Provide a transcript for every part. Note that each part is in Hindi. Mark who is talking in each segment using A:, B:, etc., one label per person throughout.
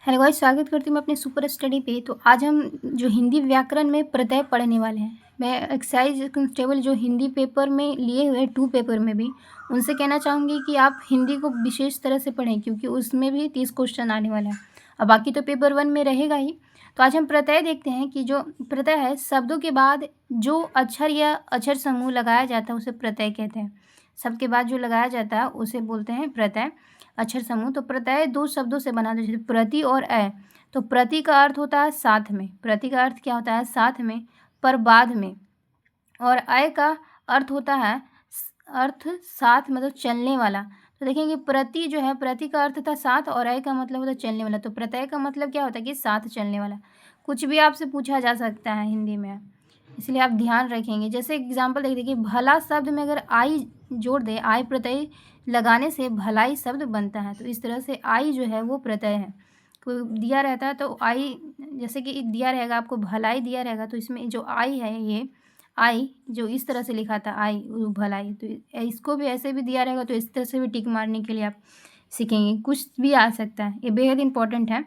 A: हेलो गाइस, स्वागत करती हूँ मैं अपने सुपर स्टडी पे। तो आज हम जो हिंदी व्याकरण में प्रत्यय पढ़ने वाले हैं। मैं एक्साइज कांस्टेबल जो हिंदी पेपर में लिए हुए 2 पेपर में भी उनसे कहना चाहूँगी कि आप हिंदी को विशेष तरह से पढ़ें, क्योंकि उसमें भी 30 क्वेश्चन आने वाला है। अब बाकी तो पेपर 1 में रहेगा ही। तो आज हम प्रत्यय देखते हैं कि जो प्रत्यय है, शब्दों के बाद जो अक्षर या अक्षर समूह लगाया जाता है उसे प्रत्यय कहते हैं। शब्द के बाद जो लगाया जाता है उसे बोलते हैं प्रत्यय अक्षर समूह। तो प्रत्यय 2 शब्दों से बना, जैसे प्रति और अ। तो प्रति का अर्थ होता है साथ में, प्रति का अर्थ क्या होता है? साथ में, पर बाद में। और अय का अर्थ होता है अर्थ साथ, मतलब चलने वाला। तो देखेंगे प्रति जो है, प्रति का अर्थ था साथ और अय का मतलब होता है चलने वाला। तो प्रत्यय का मतलब क्या होता है कि साथ चलने वाला। कुछ भी आपसे पूछा जा सकता है हिंदी में, इसलिए आप ध्यान रखेंगे। जैसे एग्जाम्पल देख देखिए, भला शब्द में अगर आई जोड़ दे, आई प्रत्यय लगाने से भलाई शब्द बनता है। तो इस तरह से आई जो है वो प्रत्यय है। कोई दिया रहता है तो आई, जैसे कि दिया रहेगा आपको भलाई दिया रहेगा, तो इसमें जो आई है, ये आई जो इस तरह से लिखा था आई भलाई, तो इसको भी ऐसे भी दिया रहेगा, तो इस तरह से भी टिक मारने के लिए आप सीखेंगे। कुछ भी आ सकता है, ये बेहद इंपॉर्टेंट है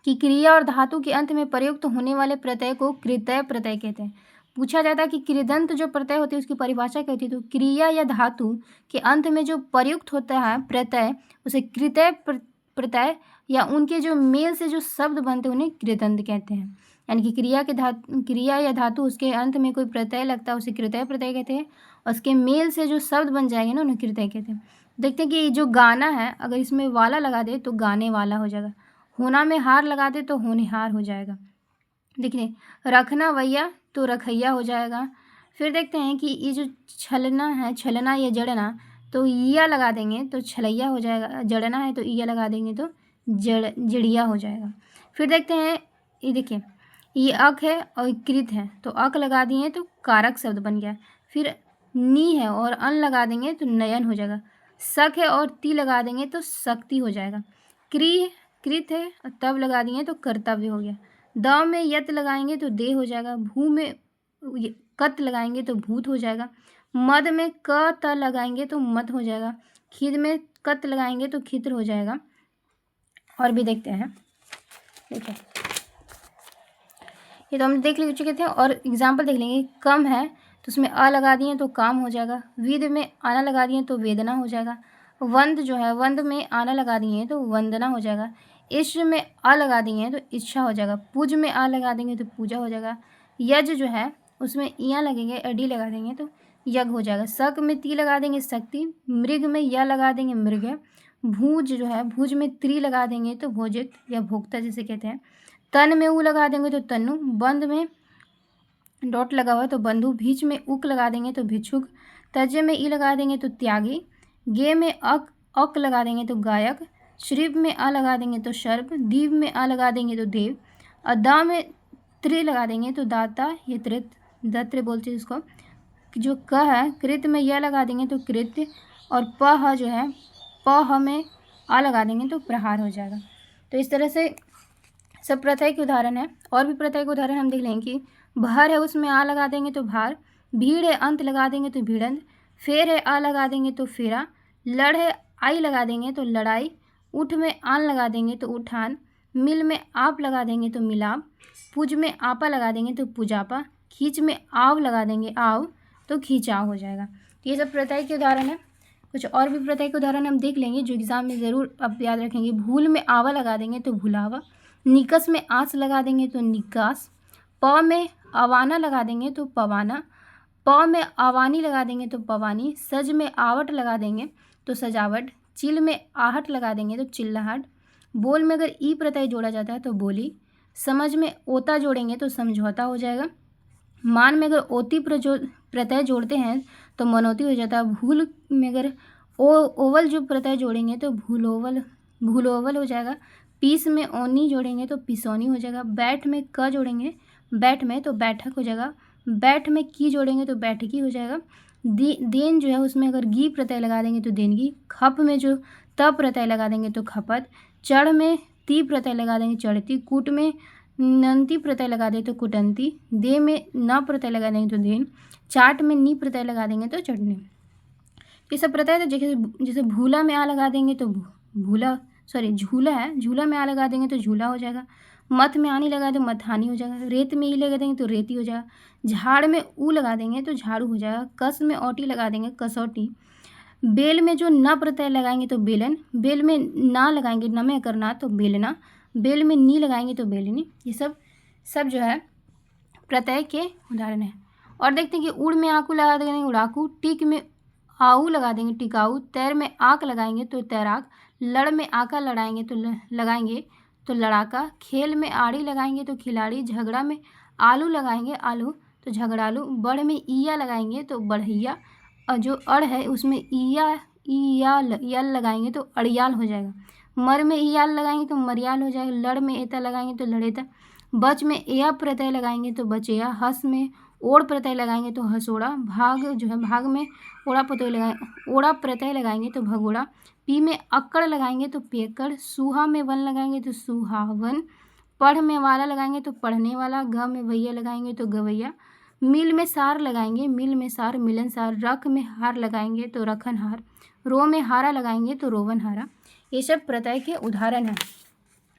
A: कि क्रिया और धातु के अंत में प्रयुक्त होने वाले प्रत्यय को कृतय प्रत्यय कहते हैं। पूछा जाता है कि कृदंत जो प्रत्यय होती है उसकी परिभाषा क्या होती है, तो क्रिया या धातु के अंत में जो प्रयुक्त होता है प्रत्यय उसे कृतय प्रत्यय या उनके जो मेल से जो शब्द बनते हैं उन्हें कृदंत कहते हैं। यानी कि क्रिया या धातु उसके अंत में कोई प्रत्यय लगता है उसे कृतय प्रत्यय कहते हैं, और उसके मेल से जो शब्द बन जाएंगे ना उन्हें कृतय कहते हैं। देखते हैं कि जो गाना है, अगर इसमें वाला लगा दे तो गाने वाला हो जाएगा। होना में हार लगा दे तो होनहार हो जाएगा। देखिए, रखना वैया तो रखैया हो जाएगा। फिर देखते हैं कि ये जो छलना है, छलना या जड़ना, तो ईया लगा देंगे तो छलैया हो जाएगा। जड़ना है तो ईया लगा देंगे तो जड़िया हो जाएगा। फिर देखते हैं, ये देखिए, ये अक है और कृत है, तो अक लगा दिए तो कारक शब्द बन गया। फिर नी है और अन लगा देंगे तो नयन हो जाएगा। सक है और ती लगा देंगे तो शक्ति हो जाएगा। कृत है और तब लगा दिए तो कर्तव्य हो गया। द में यत लगाएंगे तो दे हो जाएगा। भू में कत लगाएंगे तो भूत हो जाएगा। मद में क त लगाएंगे तो मत हो जाएगा। खिद में कत लगाएंगे तो खित्र हो जाएगा। और भी देखते हैं, देखिए ये तो हम देख चुके थे, और एग्जाम्पल देख लेंगे। कम है तो उसमें अ लगा दिए तो काम हो जाएगा। विद में आना लगा दिए तो वेदना हो जाएगा। वंद जो है, वंद में आना लगा दिए तो वंदना हो जाएगा। इष्ट में आ लगा दिए तो इच्छा हो जाएगा। पूज में आ लगा देंगे तो पूजा हो जाएगा। यज जो है उसमें इया लगेंगे, डी लगा देंगे तो यज्ञ हो जाएगा। शक में ती लगा देंगे शक्ति। मृग में या लगा देंगे मृग। भूज जो है, भूज में त्री लगा देंगे तो भोजक या भोक्ता जिसे कहते हैं। तन में ऊ लगा देंगे तो तनु। बंद में डॉट लगा हुआ है तो बंधु। भीच में उक लगा देंगे तो भिक्षुक। तज में ई लगा देंगे तो त्यागी। गे में अक लगा देंगे तो गायक। श्रीप में आ लगा देंगे तो सर्प। दीव में आ लगा देंगे तो देव। और दा में त्रि लगा देंगे तो दाता या त्रित, दत्र बोलते हैं इसको। जो क है, कृत में यह लगा देंगे तो कृत्य। और प जो है, प में आ लगा देंगे तो प्रहार हो जाएगा। तो इस तरह से सब प्रत्यय के उदाहरण है। और भी प्रत्यय के उदाहरण हम देख लेंगे कि भर है उसमें आ लगा देंगे तो भार। भीड़ है अंत लगा देंगे तो भिड़ंत। फेर है आ लगा देंगे तो फेरा। लड़ है आई लगा देंगे तो लड़ाई। उठ में आन लगा देंगे तो उठान। मिल में आप लगा देंगे तो मिलाप। पूज में आपा लगा देंगे तो पूजापा। खींच में आव लगा देंगे आव तो खींचाव हो जाएगा। तो ये सब प्रत्यय के उदाहरण है। कुछ और भी प्रत्यय के उदाहरण हम देख लेंगे जो एग्जाम में ज़रूर आप याद रखेंगे। भूल में आवा लगा देंगे तो भुलावा। निकस में आस लगा देंगे तो निकास। प में अवाना लगा देंगे तो पवाना। प में आवानी लगा देंगे तो पवानी। सज में आवट लगा देंगे तो सजावट। चिल में आहट लगा देंगे तो चिल्लाहट। बोल में अगर ई प्रत्यय जोड़ा जाता है तो बोली। समझ में ओता जोड़ेंगे तो समझौता हो जाएगा। मान में अगर ओती प्रत्यय जोड़ते हैं तो मनोती हो जाता है। भूल में अगर ओवल जो प्रत्यय जोड़ेंगे तो भूलोवल हो जाएगा। पीस में ओनी जोड़ेंगे तो पिसौनी हो जाएगा। बैठ में क जोड़ेंगे बैठ में तो बैठक हो जाएगा। बैठ में की जोड़ेंगे तो बैठकी हो जाएगा। देन जो है उसमें अगर गी प्रत्यय लगा देंगे तो देनगी। खप में जो त प्रत्यय लगा देंगे तो खपत। चढ़ में ती प्रत्यय लगा देंगे चढ़ती। कूट में नंती प्रत्यय लगा दे तो कुटंती। दे में न प्रत्यय लगा देंगे तो देन। चाट में नी प्रत्यय लगा देंगे तो चटनी। ये सब प्रत्यय तो जैसे भूला में आ लगा देंगे तो भूला सॉरी झूला है, झूला में आ लगा देंगे तो झूला हो जाएगा। मथ में आनी लगा दो मथानी हो जाएगा। रेत में ई लगा देंगे तो रेती हो जाएगा। झाड़ में ऊ लगा देंगे तो झाड़ू हो जाएगा। कस में औटी लगा देंगे कसौटी। बेल में जो न प्रत्यय लगाएंगे तो बेलन। बेल में ना लगाएंगे न में करना तो बेलना। बेल में नी लगाएंगे तो बेलनी। ये सब जो है प्रत्यय के उदाहरण है। और देखते हैं कि उड़ में आकू लगा देंगे उड़ाकू। टिक में आऊ लगा देंगे टिकाऊ। तैर में आक लगाएंगे तो तैराक। लड़ में आका लड़ाएंगे तो लगाएंगे तो लड़ाका। खेल में आड़ी लगाएंगे तो खिलाड़ी। झगड़ा में आलू लगाएंगे आलू तो झगड़ालू। बढ़ में ईया लगाएंगे तो बढ़ैया। और जो अड़ है उसमें यल लगाएंगे तो अड़ियाल हो जाएगा। मर में ईयाल लगाएंगे तो मरियाल हो जाएगा। लड़ में एता लगाएंगे तो लड़ेता। बच में एया प्रत्यय लगाएंगे तो बचेया। हंस में ओड़ प्रत्यय लगाएंगे तो हंसोड़ा। भाग जो है भाग में ओड़ा प्रत्यय लगाएंगे तो भगोड़ा। पी में अक्कड़ लगाएंगे तो पेकड़। सूहा में वन लगाएंगे तो सुहावन। पढ़ में वाला लगाएंगे तो पढ़ने वाला। ग में भैया लगाएंगे तो गवैया। मिल में सार लगाएंगे मिल में सार मिलनसार। रख में हार लगाएंगे तो रखनहार। रो में हारा लगाएंगे तो रोवनहारा। ये सब प्रत्यय के उदाहरण हैं।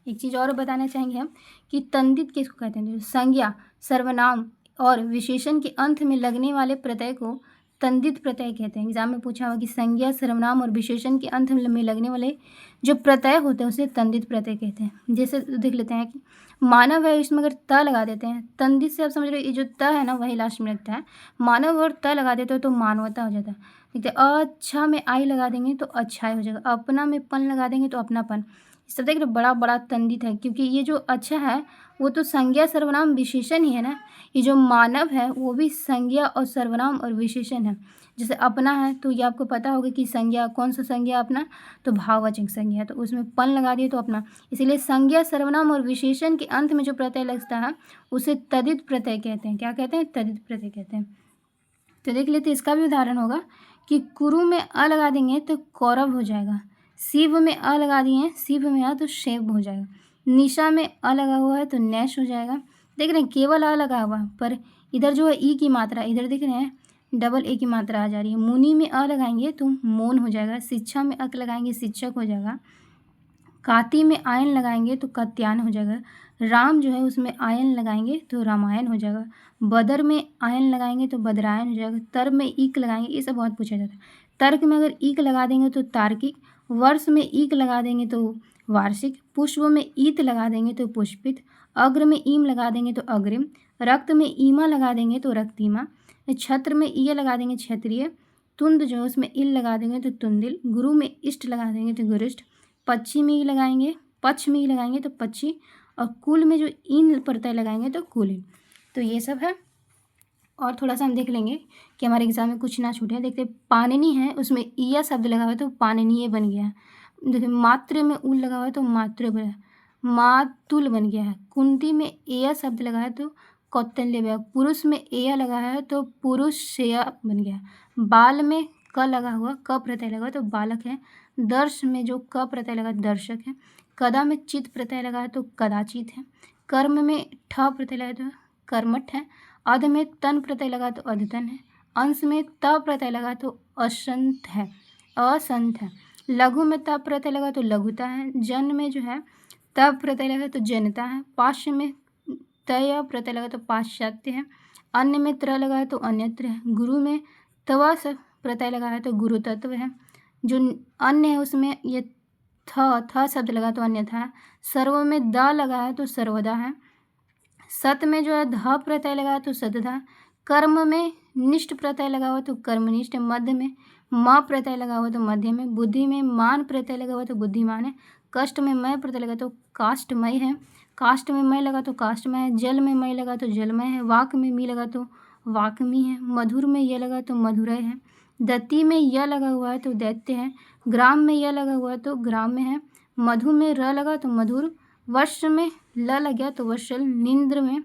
A: एक चीज़ और बताना चाहेंगे हम कि तंदित किसको कहते हैं। संज्ञा, सर्वनाम और विशेषण के अंत में लगने वाले प्रत्यय को तंदित प्रत्यय कहते हैं। एग्जाम में पूछा हुआ कि संज्ञा, सर्वनाम और विशेषण के अंत में लगने वाले जो प्रत्यय होते हैं उसे तंदित प्रत्यय कहते हैं। जैसे देख लेते हैं कि मानव है, इसमें अगर त लगा देते हैं, तंदित से आप समझ रहे हो, ये जो त है ना वही लास्ट में लगता है। मानव और त लगा देते हो तो मानवता हो जाता है। देखते अच्छा में आई लगा देंगे तो अच्छाई हो जाएगा। अपना में पन लगा देंगे तो अपनापन। इस सब देख रहे बड़ा बड़ा तंदित है, क्योंकि ये जो अच्छा है वो तो संज्ञा सर्वनाम विशेषण ही है ना। ये जो मानव है वो भी संज्ञा और सर्वनाम और विशेषण है। जैसे अपना है तो ये आपको पता होगा कि संज्ञा, कौन सा संज्ञा अपना, तो भाववाचक संज्ञा है, तो उसमें पन लगा दिए तो अपना। इसीलिए संज्ञा, सर्वनाम और विशेषण के अंत में जो प्रत्यय लगता है उसे तदित प्रत्यय कहते हैं। क्या कहते हैं? तदित प्रत्यय कहते हैं। तो देख लेते इसका भी उदाहरण होगा कि कुरु में अ लगा देंगे तो कौरव हो जाएगा। शिव में अ लगा दिए, शिव में अ तो शैव हो जाएगा। निशा में अ लगा हुआ है तो नैश हो जाएगा। देख रहे हैं केवल अ लगा हुआ है, पर इधर जो है ई की मात्रा, इधर देख रहे हैं डबल ए की मात्रा आ जा रही है। मुनि में अ लगाएंगे तो मौन हो जाएगा। शिक्षा में अक लगाएंगे शिक्षक हो जाएगा। काती में आयन लगाएंगे तो कत्यायन हो जाएगा। राम जो है उसमें आयन लगाएंगे तो रामायण हो जाएगा। बदर में आयन लगाएंगे तो बदरायन हो जाएगा। तर्क में ईक लगाएंगे, ये सब बहुत पूछा जाता है। तर्क में अगर ईक लगा देंगे तो तार्किक। वर्ष में ईक लगा देंगे तो वार्षिक। पुष्प में ईत लगा देंगे तो पुष्पित। अग्र में ईम लगा देंगे तो अग्रिम। रक्त में ईमा लगा देंगे तो रक्तिमा। छत्र में ईय लगा देंगे क्षत्रिय। तुंद जो है उसमें इल लगा देंगे तो तुंदिल। गुरु में इष्ट लगा देंगे तो गुरिष्ठ। पक्षी में ही लगाएंगे, पक्ष में ही लगाएंगे तो पक्षी। और कुल में जो इन प्रत्यय लगाएंगे तो कुलीन। तो ये सब है। और थोड़ा सा हम देख लेंगे कि हमारे एग्जाम में कुछ ना छूटे। देखते पाणिनि है, उसमें ईया शब्द लगा हुआ है तो पाणिनीय बन गया है। देखिए मात्र में उल लगा हुआ है तो मातृ बना, मातुल बन गया है। कुंती में एया शब्द लगा है तो कौतल्य बना। पुरुष में एया लगा है तो पुरुष शेया बन गया। बाल में क लगा हुआ, क प्रत्यय लगा हुआ तो बालक है। दर्श में जो क प्रत्यय लगा दर्शक है। कदा में चित प्रत्यय लगा है तो कदाचित है। कर्म में ठ प्रत्यय लगा तो कर्मठ है। अध में तन प्रत्यय लगा तो अद्यतन है। अंश में त प्रत्यय लगा तो असंत है, असंत है। लघु में त प्रत्यय लगा तो लघुता है। जन में जो है त प्रत्यय लगा तो जनता है। पाश्य में तय प्रत्यय लगा तो पाश्चात्य है। अन्य में त्र लगा है तो अन्यत्र है। गुरु में तवा प्रत्यय लगा है तो गुरु तत्व है। जो अन्य है उसमें ये थ शब्द लगा तो अन्यथा है। सर्व में द लगा है तो सर्वदा है। सत में जो है ध प्रत्यय लगा है तो सतधा। कर्म में निष्ठ प्रत्यय लगा हुआ तो कर्मनिष्ठ। मध्य में म प्रत्यय लगा हुआ तो मध्य में। बुद्धि में मान प्रत्यय लगा हुआ तो बुद्धिमान है। कष्ट में मय प्रत्यय लगा तो काष्टमय है। काष्ट में मय लगा तो काष्टमय है। जल में मय लगा तो जलमय है। वाक में मी लगा तो वाकमी है। मधुर में य लगा तो मधुरय है। दत्ती में य लगा हुआ है तो दैत्य है। ग्राम में य लगा हुआ है तो ग्राम्य है। मधु में र लगा तो मधुर। वर्ष में ल लग गया तो वर्षल। निंद्र में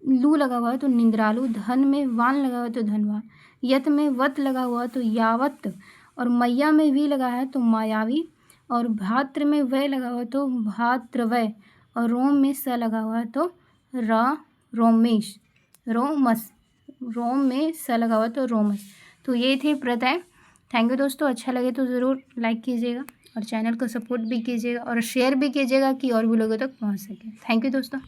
A: लू लगा हुआ है तो निंद्रालु। धन में वान लगा हुआ है तो धनवान। यत में वत लगा हुआ है तो यावत। और मैया में वी लगा है तो मायावी। और भाद्र में वय लगा हुआ है तो भाद्रवय। और रोम में स लगा हुआ है तो रोमेश, रोमस। रोम में स लगा हुआ है तो रोमस। तो ये थे प्रत्यय। थैंक यू दोस्तों, अच्छा लगे तो ज़रूर लाइक कीजिएगा। और चैनल को सपोर्ट भी कीजिएगा और शेयर भी कीजिएगा कि और भी लोगों तक पहुँच सके। थैंक यू दोस्तों।